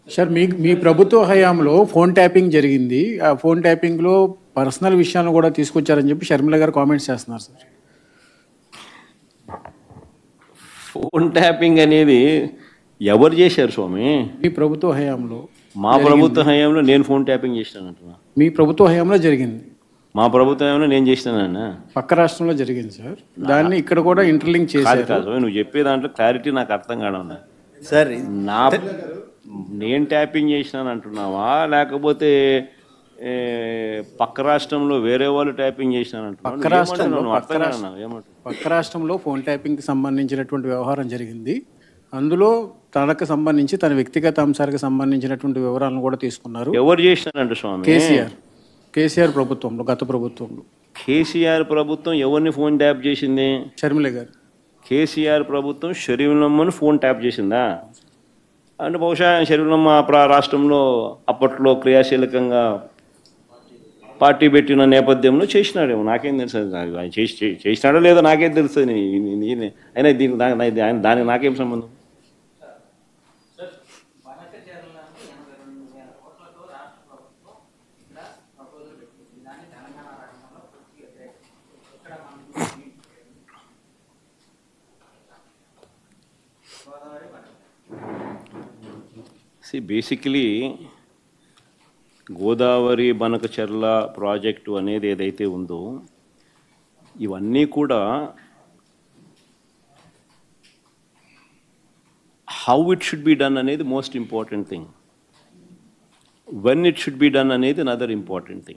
Sir మీ ప్రభుత్వ హయాంలో phone tapping జరిగింది. ఆ ఫోన్ ట్యాపింగ్లో పర్సనల్ విషయాలను కూడా తీసుకొచ్చారని చెప్పి షర్మిల గారు కామెంట్స్ చేస్తున్నారు సార్. ఫోన్ ట్యాపింగ్ అనేది ఎవరు చేశారు స్వామి? మీ ప్రభుత్వ హయాంలో మా ప్రభుత్వ హయాంలో నేను ఫోన్ ట్యాపింగ్ చేసినానంటున్నా. మీ ప్రభుత్వ హయాంలో జరిగింది. మా ప్రభుత్వ హయాంలో నేను చేసినానన్నా. పక్క రాష్ట్రంలో జరిగింది సార్. దాన్ని ఇక్కడ కూడా ఇంటర్లింక్ కాదు చేశారు. కాదు నువ్వు చెప్పే దాంట్లో క్లారిటీ నాకు అర్థం కావడం సార్ నా నేను ట్యాపింగ్ చేసినాను అంటున్నావా, లేకపోతే పక్క రాష్ట్రంలో వేరే వాళ్ళు ట్యాపింగ్ చేసినాను పక్క రాష్ట్రంలో ఫోన్ ట్యాపింగ్కి సంబంధించినటువంటి వ్యవహారం జరిగింది. అందులో తనకు సంబంధించి తన వ్యక్తిగత అంశాలకు సంబంధించినటువంటి వివరాలను కూడా తీసుకున్నారు. ఎవరు చేసినారంట స్వామి? కేసీఆర్ ప్రభుత్వంలో, గత ప్రభుత్వంలో. కేసీఆర్ ప్రభుత్వం ఎవరిని ఫోన్ ట్యాప్ చేసింది? షర్మిల గారు. కేసీఆర్ ప్రభుత్వం షర్మిలమ్మను ఫోన్ ట్యాప్ చేసిందా? అంటే బహుశా షర్మిలమ్మ రాష్ట్రంలో అప్పట్లో క్రియాశీలకంగా పార్టీ పెట్టిన నేపథ్యంలో చేసినాడేమో, నాకేం తెలుసు. ఆయన చేసినాడో లేదో నాకేం తెలుస్తుంది. అయినా దానికి నాకేం సంబంధం? బేసికలీ గోదావరి బనకచెర్ల ప్రాజెక్టు అనేది ఏదైతే ఉందో ఇవన్నీ కూడా how it should be done అనేది most important thing. When it should be done అనేది అనదర్ ఇంపార్టెంట్ థింగ్.